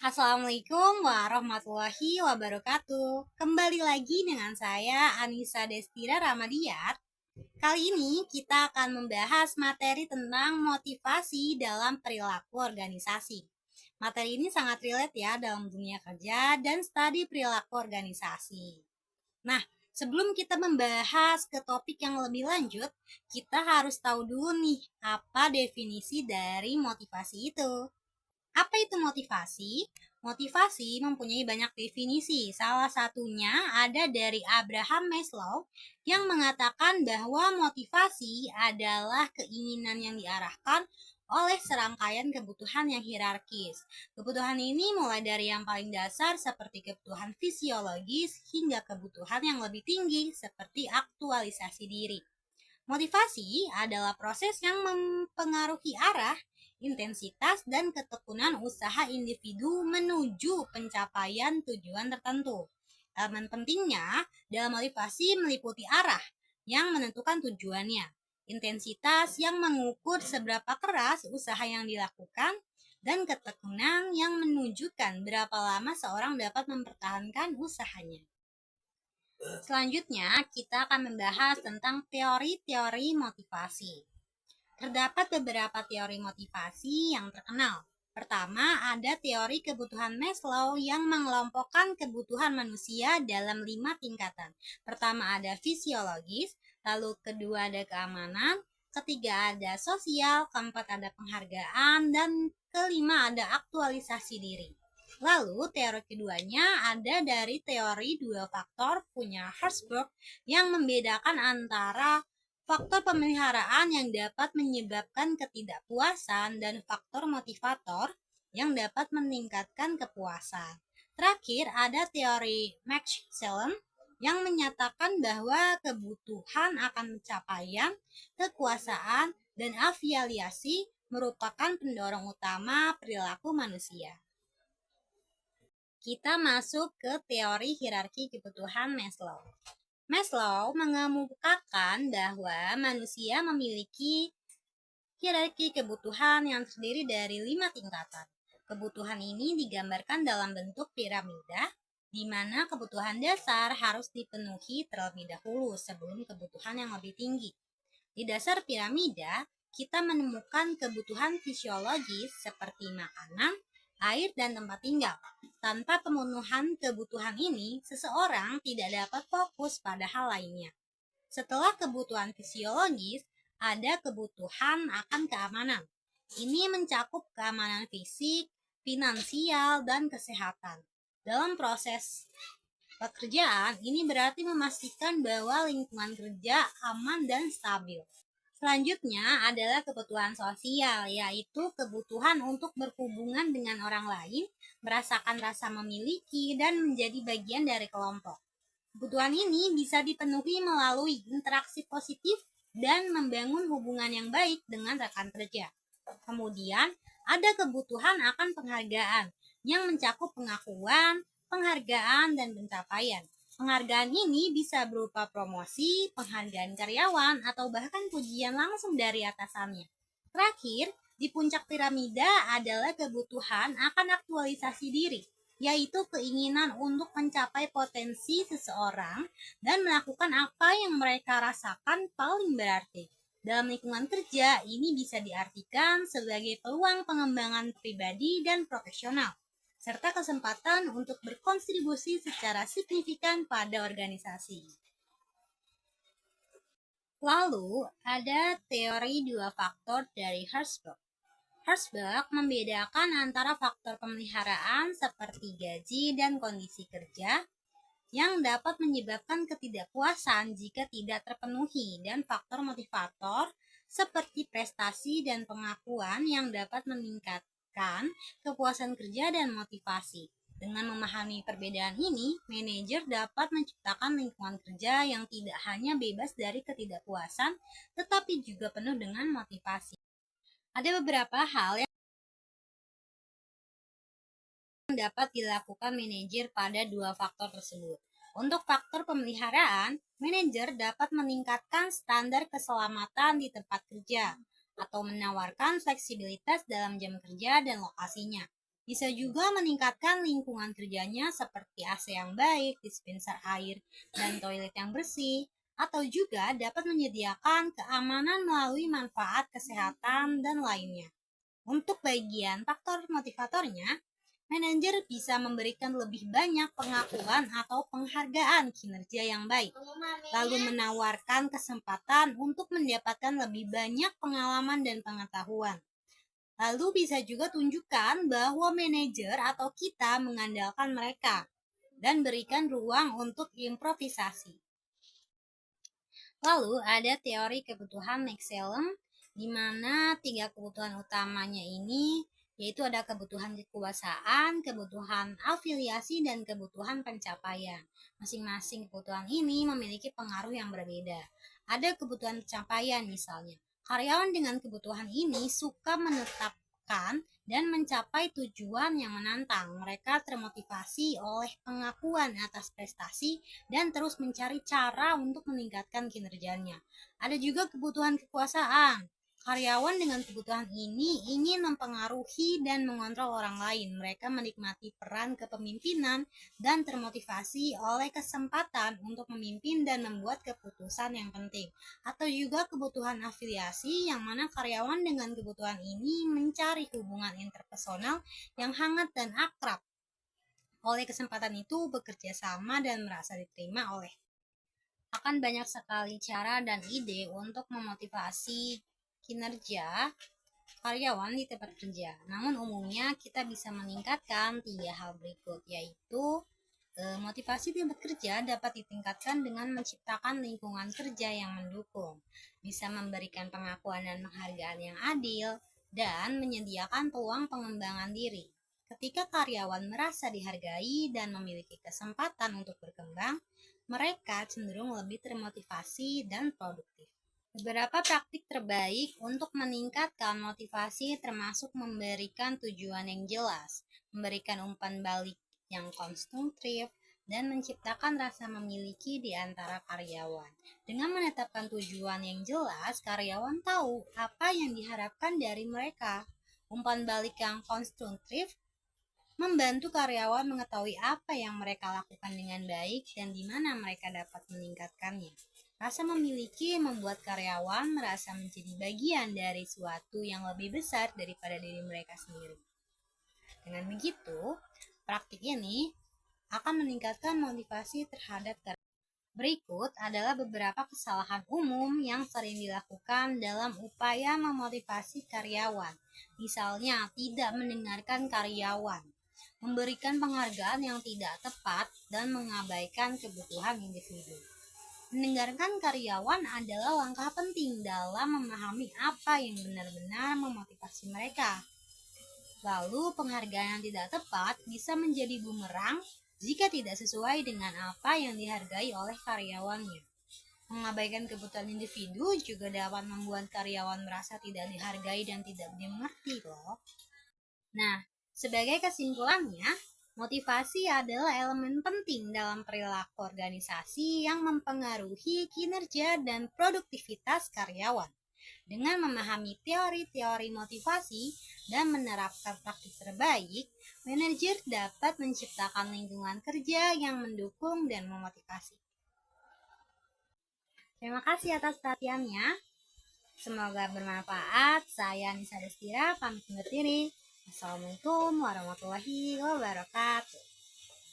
Assalamualaikum warahmatullahi wabarakatuh. Kembali lagi dengan saya Anissa Destira Ramadiat. Kali ini kita akan membahas materi tentang motivasi dalam perilaku organisasi. Materi ini sangat relate ya dalam dunia kerja dan studi perilaku organisasi. Nah, sebelum kita membahas ke topik yang lebih lanjut, kita harus tahu dulu nih apa definisi dari motivasi itu. Apa itu motivasi? Motivasi mempunyai banyak definisi. Salah satunya ada dari Abraham Maslow yang mengatakan bahwa motivasi adalah keinginan yang diarahkan oleh serangkaian kebutuhan yang hierarkis. Kebutuhan ini mulai dari yang paling dasar seperti kebutuhan fisiologis hingga kebutuhan yang lebih tinggi seperti aktualisasi diri. Motivasi adalah proses yang mempengaruhi arah, intensitas, dan ketekunan usaha individu menuju pencapaian tujuan tertentu. Elemen pentingnya dalam motivasi meliputi arah yang menentukan tujuannya, intensitas yang mengukur seberapa keras usaha yang dilakukan, dan ketekunan yang menunjukkan berapa lama seorang dapat mempertahankan usahanya. Selanjutnya, kita akan membahas tentang teori-teori motivasi. Terdapat beberapa teori motivasi yang terkenal. Pertama, ada teori kebutuhan Maslow yang mengelompokkan kebutuhan manusia dalam 5 tingkatan. Pertama ada fisiologis, lalu kedua ada keamanan, ketiga ada sosial, keempat ada penghargaan, dan kelima ada aktualisasi diri. Lalu teori keduanya ada dari teori dua faktor punya Herzberg yang membedakan antara faktor pemeliharaan yang dapat menyebabkan ketidakpuasan dan faktor motivator yang dapat meningkatkan kepuasan. Terakhir ada teori Max Schellen yang menyatakan bahwa kebutuhan akan pencapaian, kekuasaan, dan afiliasi merupakan pendorong utama perilaku manusia. Kita masuk ke teori hierarki kebutuhan Maslow. Maslow mengemukakan bahwa manusia memiliki hierarki kebutuhan yang terdiri dari 5 tingkatan. Kebutuhan ini digambarkan dalam bentuk piramida, di mana kebutuhan dasar harus dipenuhi terlebih dahulu sebelum kebutuhan yang lebih tinggi. Di dasar piramida, kita menemukan kebutuhan fisiologis seperti makanan, air, dan tempat tinggal. Tanpa pemenuhan kebutuhan ini, seseorang tidak dapat fokus pada hal lainnya. Setelah kebutuhan fisiologis, ada kebutuhan akan keamanan. Ini mencakup keamanan fisik, finansial, dan kesehatan. Dalam proses pekerjaan, ini berarti memastikan bahwa lingkungan kerja aman dan stabil. Selanjutnya adalah kebutuhan sosial, yaitu kebutuhan untuk berhubungan dengan orang lain, merasakan rasa memiliki, dan menjadi bagian dari kelompok. Kebutuhan ini bisa dipenuhi melalui interaksi positif dan membangun hubungan yang baik dengan rekan kerja. Kemudian, ada kebutuhan akan penghargaan yang mencakup pengakuan, penghargaan, dan pencapaian. Penghargaan ini bisa berupa promosi, penghargaan karyawan, atau bahkan pujian langsung dari atasannya. Terakhir, di puncak piramida adalah kebutuhan akan aktualisasi diri, yaitu keinginan untuk mencapai potensi seseorang dan melakukan apa yang mereka rasakan paling berarti. Dalam lingkungan kerja, ini bisa diartikan sebagai peluang pengembangan pribadi dan profesional, serta kesempatan untuk berkontribusi secara signifikan pada organisasi. Lalu, ada teori dua faktor dari Herzberg. Herzberg membedakan antara faktor pemeliharaan seperti gaji dan kondisi kerja yang dapat menyebabkan ketidakpuasan jika tidak terpenuhi, dan faktor motivator seperti prestasi dan pengakuan yang dapat meningkatkan kepuasan kerja dan motivasi. Dengan memahami perbedaan ini, manajer dapat menciptakan lingkungan kerja yang tidak hanya bebas dari ketidakpuasan, tetapi juga penuh dengan motivasi. Ada beberapa hal yang dapat dilakukan manajer pada dua faktor tersebut. Untuk faktor pemeliharaan, manajer dapat meningkatkan standar keselamatan di tempat kerja atau menawarkan fleksibilitas dalam jam kerja dan lokasinya. Bisa juga meningkatkan lingkungan kerjanya seperti AC yang baik, dispenser air, dan toilet yang bersih, atau juga dapat menyediakan keamanan melalui manfaat kesehatan dan lainnya. Untuk bagian faktor motivatornya, manajer bisa memberikan lebih banyak pengakuan atau penghargaan kinerja yang baik, lalu menawarkan kesempatan untuk mendapatkan lebih banyak pengalaman dan pengetahuan. Lalu bisa juga tunjukkan bahwa manajer atau kita mengandalkan mereka dan berikan ruang untuk improvisasi. Lalu ada teori kebutuhan Maxwell, di mana 3 kebutuhan utamanya ini yaitu ada kebutuhan kekuasaan, kebutuhan afiliasi, dan kebutuhan pencapaian. Masing-masing kebutuhan ini memiliki pengaruh yang berbeda. Ada kebutuhan pencapaian misalnya. Karyawan dengan kebutuhan ini suka menetapkan dan mencapai tujuan yang menantang. Mereka termotivasi oleh pengakuan atas prestasi dan terus mencari cara untuk meningkatkan kinerjanya. Ada juga kebutuhan kekuasaan. Karyawan dengan kebutuhan ini ingin mempengaruhi dan mengontrol orang lain. Mereka menikmati peran kepemimpinan dan termotivasi oleh kesempatan untuk memimpin dan membuat keputusan yang penting. Atau juga kebutuhan afiliasi, yang mana karyawan dengan kebutuhan ini mencari hubungan interpersonal yang hangat dan akrab. Oleh kesempatan itu bekerja sama dan merasa diterima oleh. Akan banyak sekali cara dan ide untuk memotivasi kinerja karyawan di tempat kerja. Namun umumnya kita bisa meningkatkan 3 hal berikut, yaitu motivasi di tempat kerja dapat ditingkatkan dengan menciptakan lingkungan kerja yang mendukung, bisa memberikan pengakuan dan penghargaan yang adil, dan menyediakan peluang pengembangan diri. Ketika karyawan merasa dihargai dan memiliki kesempatan untuk berkembang, mereka cenderung lebih termotivasi dan produktif. Beberapa praktik terbaik untuk meningkatkan motivasi termasuk memberikan tujuan yang jelas, memberikan umpan balik yang konstruktif, dan menciptakan rasa memiliki di antara karyawan. Dengan menetapkan tujuan yang jelas, karyawan tahu apa yang diharapkan dari mereka. Umpan balik yang konstruktif membantu karyawan mengetahui apa yang mereka lakukan dengan baik dan di mana mereka dapat meningkatkannya. Rasa memiliki membuat karyawan merasa menjadi bagian dari suatu yang lebih besar daripada diri mereka sendiri. Dengan begitu, praktik ini akan meningkatkan motivasi terhadap karyawan. Berikut adalah beberapa kesalahan umum yang sering dilakukan dalam upaya memotivasi karyawan. Misalnya, tidak mendengarkan karyawan, memberikan penghargaan yang tidak tepat, dan mengabaikan kebutuhan individu. Mendengarkan karyawan adalah langkah penting dalam memahami apa yang benar-benar memotivasi mereka. Lalu, penghargaan yang tidak tepat bisa menjadi bumerang jika tidak sesuai dengan apa yang dihargai oleh karyawannya. Mengabaikan kebutuhan individu juga dapat membuat karyawan merasa tidak dihargai dan tidak dimengerti loh. Nah, sebagai kesimpulannya, motivasi adalah elemen penting dalam perilaku organisasi yang mempengaruhi kinerja dan produktivitas karyawan. Dengan memahami teori-teori motivasi dan menerapkan praktik terbaik, manajer dapat menciptakan lingkungan kerja yang mendukung dan memotivasi. Terima kasih atas perhatiannya. Semoga bermanfaat. Saya Nisa Destira, pamit undur diri. Assalamualaikum warahmatullahi wabarakatuh.